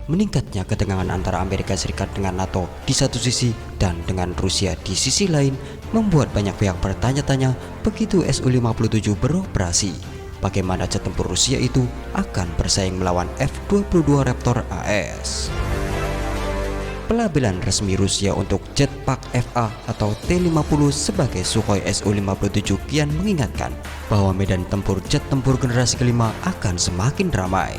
meningkatnya ketegangan antara Amerika Serikat dengan NATO di satu sisi dan dengan Rusia di sisi lain membuat banyak pihak bertanya-tanya begitu Su-57 beroperasi, bagaimana jet tempur Rusia itu akan bersaing melawan F-22 Raptor AS. Pelabelan resmi Rusia untuk Jetpack FA atau T-50 sebagai Sukhoi Su-57 kian mengingatkan bahwa medan tempur jet tempur generasi kelima akan semakin ramai.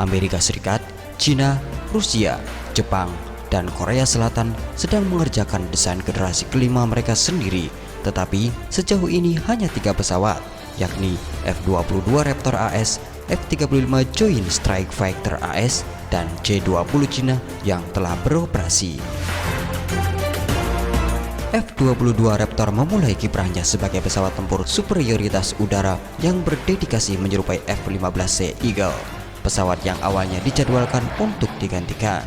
Amerika Serikat, China, Rusia, Jepang, dan Korea Selatan sedang mengerjakan desain generasi kelima mereka sendiri, tetapi sejauh ini hanya 3 pesawat, yakni F-22 Raptor AS, F-35 Joint Strike Fighter AS, dan J-20 Cina yang telah beroperasi. F-22 Raptor memulai kiprahnya sebagai pesawat tempur superioritas udara yang berdedikasi menyerupai F-15C Eagle, pesawat yang awalnya dijadwalkan untuk digantikan.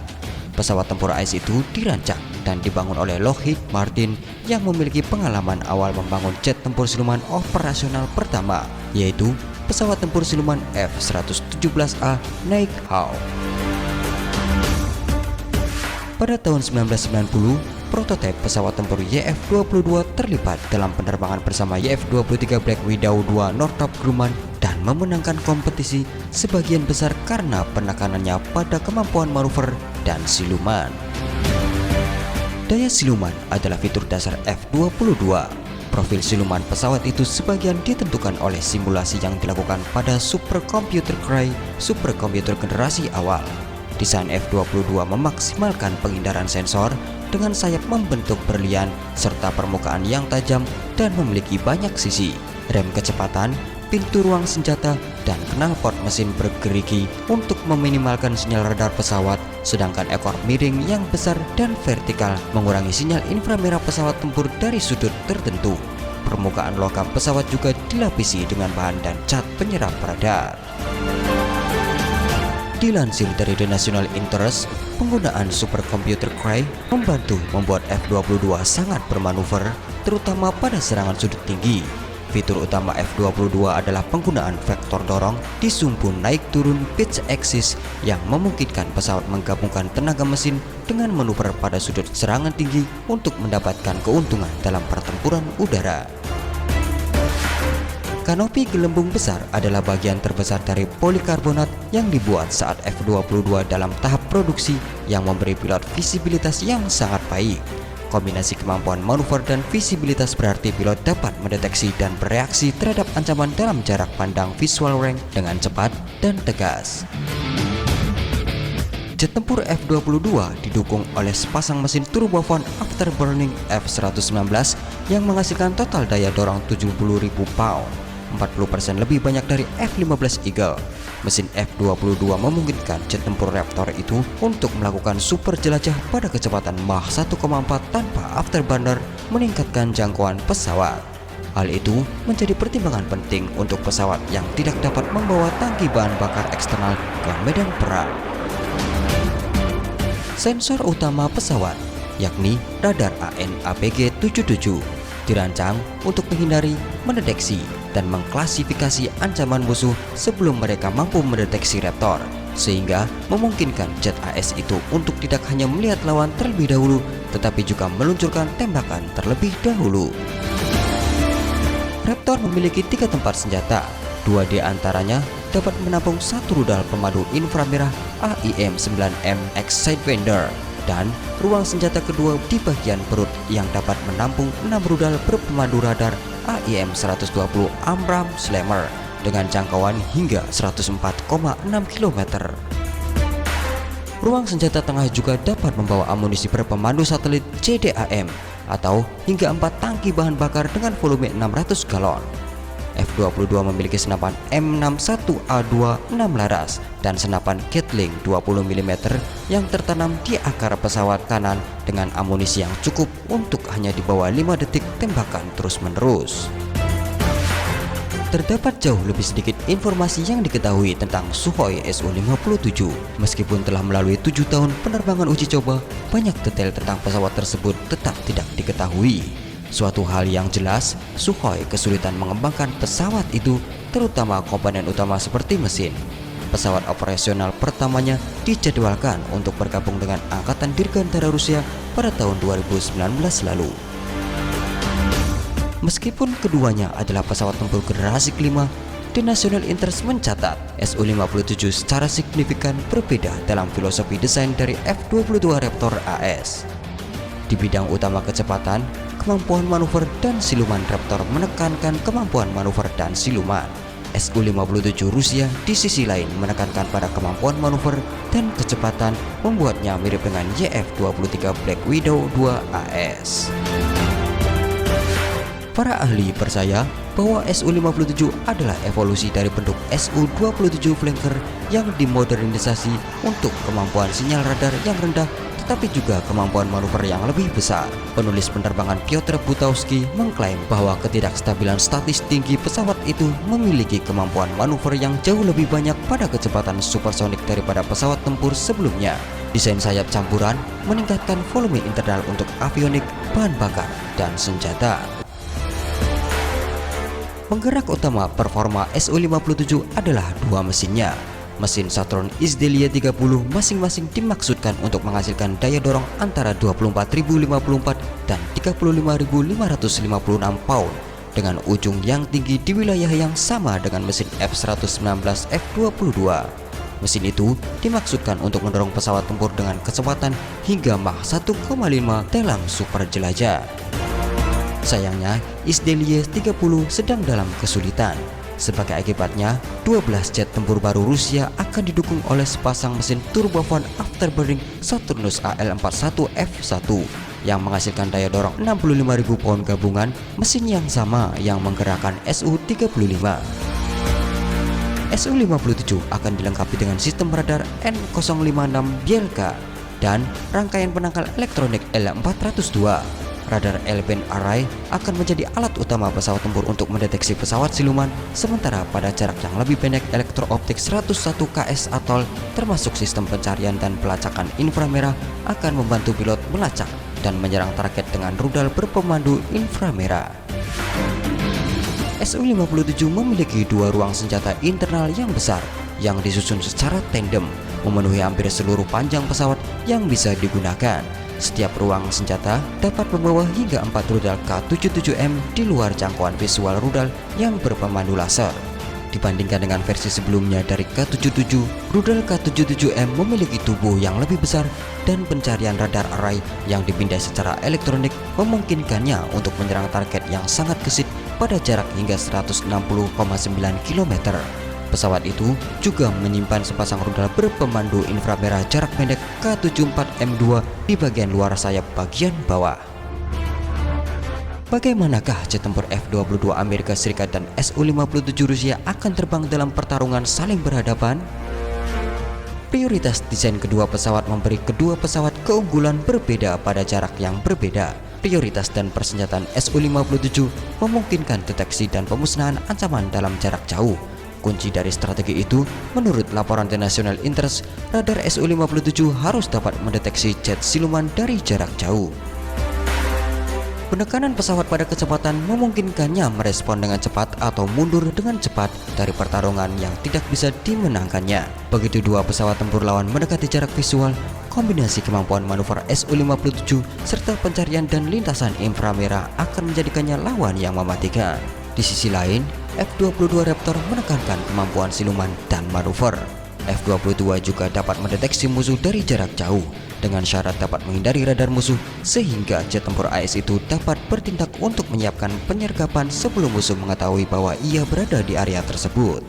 Pesawat tempur AS itu dirancang dan dibangun oleh Lockheed Martin yang memiliki pengalaman awal membangun jet tempur siluman operasional pertama, yaitu pesawat tempur siluman F-117A Nighthawk. Pada tahun 1990, prototipe pesawat tempur YF-22 terlibat dalam penerbangan bersama YF-23 Black Widow 2 Northrop Grumman dan memenangkan kompetisi sebagian besar karena penekanannya pada kemampuan manuver dan siluman. Daya siluman adalah fitur dasar F-22. Profil siluman pesawat itu sebagian ditentukan oleh simulasi yang dilakukan pada superkomputer Cray, superkomputer generasi awal. Desain F-22 memaksimalkan penghindaran sensor dengan sayap membentuk berlian serta permukaan yang tajam dan memiliki banyak sisi, rem kecepatan, pintu ruang senjata, dan knalpot mesin bergerigi untuk meminimalkan sinyal radar pesawat, sedangkan ekor miring yang besar dan vertikal mengurangi sinyal inframerah pesawat tempur dari sudut tertentu. Permukaan logam pesawat juga dilapisi dengan bahan dan cat penyerap radar. Dilansir dari The National Interest, penggunaan superkomputer Cray membantu membuat F-22 sangat bermanuver, terutama pada serangan sudut tinggi. Fitur utama F-22 adalah penggunaan vektor dorong di sumbu naik turun pitch axis yang memungkinkan pesawat menggabungkan tenaga mesin dengan manuver pada sudut serangan tinggi untuk mendapatkan keuntungan dalam pertempuran udara. Kanopi gelembung besar adalah bagian terbesar dari polikarbonat yang dibuat saat F-22 dalam tahap produksi yang memberi pilot visibilitas yang sangat baik. Kombinasi kemampuan manuver dan visibilitas berarti pilot dapat mendeteksi dan bereaksi terhadap ancaman dalam jarak pandang visual range dengan cepat dan tegas. Jet tempur F-22 didukung oleh sepasang mesin turbofan afterburning F-119 yang menghasilkan total daya dorong 70.000 pound. 40% lebih banyak dari F-15 Eagle. Mesin F-22 memungkinkan jet tempur Raptor itu untuk melakukan super jelajah pada kecepatan Mach 1,4 tanpa afterburner, meningkatkan jangkauan pesawat. Hal itu menjadi pertimbangan penting untuk pesawat yang tidak dapat membawa tangki bahan bakar eksternal ke medan perang. Sensor utama pesawat, yakni radar AN/APG-77, dirancang untuk menghindari, mendeteksi, dan mengklasifikasi ancaman musuh sebelum mereka mampu mendeteksi Raptor, sehingga memungkinkan jet AS itu untuk tidak hanya melihat lawan terlebih dahulu, tetapi juga meluncurkan tembakan terlebih dahulu. Raptor memiliki 3 tempat senjata, 2 di antaranya dapat menampung 1 rudal pemandu inframerah AIM-9M X Sidewinder, dan ruang senjata kedua di bagian perut yang dapat menampung 6 rudal berpemandu radar AIM-120 Amram Slammer dengan jangkauan hingga 104,6 km. Ruang senjata tengah juga dapat membawa amunisi berpemandu satelit CDAM atau hingga 4 tangki bahan bakar dengan volume 600 galon. F-22 memiliki senapan M61A2 6 laras dan senapan Gatling 20 mm yang tertanam di akar pesawat kanan dengan amunisi yang cukup untuk hanya di bawah 5 detik tembakan terus-menerus. Terdapat jauh lebih sedikit informasi yang diketahui tentang Sukhoi Su-57. Meskipun telah melalui 7 tahun penerbangan uji coba, banyak detail tentang pesawat tersebut tetap tidak diketahui. Suatu hal yang jelas, Sukhoi kesulitan mengembangkan pesawat itu, terutama komponen utama seperti mesin. pesawat operasional pertamanya dijadwalkan untuk bergabung dengan Angkatan Dirgantara Rusia pada tahun 2019 lalu. Meskipun keduanya adalah pesawat tempur generasi kelima, The National Interest mencatat Su-57 secara signifikan berbeda dalam filosofi desain dari F-22 Raptor AS. Di bidang utama kecepatan, kemampuan manuver dan siluman Raptor menekankan kemampuan manuver dan siluman. Su-57 Rusia di sisi lain menekankan pada kemampuan manuver dan kecepatan, membuatnya mirip dengan YF-23 Black Widow 2 AS. Para ahli percaya bahwa Su-57 adalah evolusi dari bentuk Su-27 Flanker yang dimodernisasi untuk kemampuan sinyal radar yang rendah tetapi juga kemampuan manuver yang lebih besar. Penulis penerbangan Piotr Butowski mengklaim bahwa ketidakstabilan statis tinggi pesawat itu memiliki kemampuan manuver yang jauh lebih banyak pada kecepatan supersonik daripada pesawat tempur sebelumnya. Desain sayap campuran meningkatkan volume internal untuk avionik, bahan bakar, dan senjata. Penggerak utama performa Su-57 adalah dua mesinnya. Mesin Saturn Izdelia 30 masing-masing dimaksudkan untuk menghasilkan daya dorong antara 24.054 dan 35.556 pound dengan ujung yang tinggi di wilayah yang sama dengan mesin F-119 F-22. Mesin itu dimaksudkan untuk mendorong pesawat tempur dengan kecepatan hingga Mach 1,5 dalam super jelajah. Sayangnya, Izdelia 30 sedang dalam kesulitan. Sebagai akibatnya, 12 jet tempur baru Rusia akan didukung oleh sepasang mesin turbofan afterburning Saturnus AL-41F1 yang menghasilkan daya dorong 65.000 pound gabungan, mesin yang sama yang menggerakkan Su-35. Su-57 akan dilengkapi dengan sistem radar N056 Bielka dan rangkaian penangkal elektronik L402. Radar L-band array akan menjadi alat utama pesawat tempur untuk mendeteksi pesawat siluman, sementara pada jarak yang lebih pendek elektro-optik 101 ks Atoll termasuk sistem pencarian dan pelacakan inframerah akan membantu pilot melacak dan menyerang target dengan rudal berpemandu inframerah. Su-57 memiliki dua ruang senjata internal yang besar yang disusun secara tandem, memenuhi hampir seluruh panjang pesawat yang bisa digunakan. Setiap ruang senjata dapat membawa hingga 4 rudal K-77M di luar jangkauan visual rudal yang berpemandu laser. Dibandingkan dengan versi sebelumnya dari K-77, rudal K-77M memiliki tubuh yang lebih besar dan pencarian radar array yang dipindai secara elektronik memungkinkannya untuk menyerang target yang sangat gesit pada jarak hingga 160,9 km. Pesawat itu juga menyimpan sepasang rudal berpemandu inframerah jarak pendek K-74M2 di bagian luar sayap bagian bawah. Bagaimanakah jet tempur F-22 Amerika Serikat dan Su-57 Rusia akan terbang dalam pertarungan saling berhadapan? Prioritas desain kedua pesawat memberi kedua pesawat keunggulan berbeda pada jarak yang berbeda. Prioritas dan persenjataan Su-57 memungkinkan deteksi dan pemusnahan ancaman dalam jarak jauh. Kunci dari strategi itu, menurut laporan The National Interest, radar Su-57 harus dapat mendeteksi jet siluman dari jarak jauh. Penekanan pesawat pada kecepatan memungkinkannya merespon dengan cepat atau mundur dengan cepat dari pertarungan yang tidak bisa dimenangkannya. Begitu dua pesawat tempur lawan mendekati jarak visual, kombinasi kemampuan manuver Su-57 serta pencarian dan lintasan inframerah akan menjadikannya lawan yang mematikan. Di sisi lain, F-22 Raptor menekankan kemampuan siluman dan manuver. F-22 juga dapat mendeteksi musuh dari jarak jauh dengan syarat dapat menghindari radar musuh, sehingga jet tempur AS itu dapat bertindak untuk menyiapkan penyergapan sebelum musuh mengetahui bahwa ia berada di area tersebut.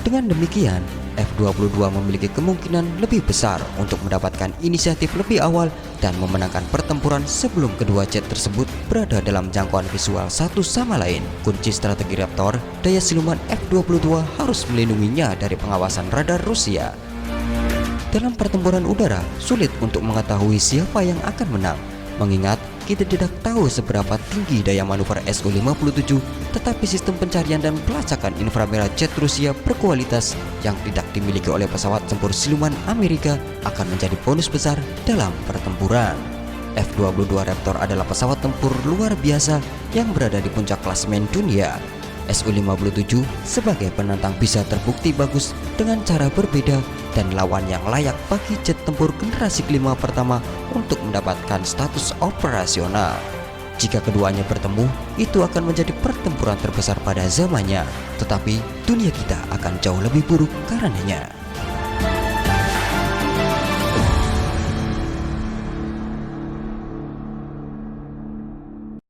Dengan demikian, F-22 memiliki kemungkinan lebih besar untuk mendapatkan inisiatif lebih awal dan memenangkan pertempuran sebelum kedua jet tersebut berada dalam jangkauan visual satu sama lain. Kunci strategi Raptor, daya siluman F-22 harus melindunginya dari pengawasan radar Rusia. Dalam pertempuran udara, sulit untuk mengetahui siapa yang akan menang, mengingat kita tidak tahu seberapa tinggi daya manuver Su-57, tetapi sistem pencarian dan pelacakan inframerah jet Rusia berkualitas yang tidak dimiliki oleh pesawat tempur siluman Amerika akan menjadi bonus besar dalam pertempuran. F-22 Raptor adalah pesawat tempur luar biasa yang berada di puncak klasemen dunia. Su-57 sebagai penantang bisa terbukti bagus dengan cara berbeda dan lawan yang layak bagi jet tempur generasi kelima pertama untuk mendapatkan status operasional. Jika keduanya bertemu, itu akan menjadi pertempuran terbesar pada zamannya. Tetapi dunia kita akan jauh lebih buruk karenanya.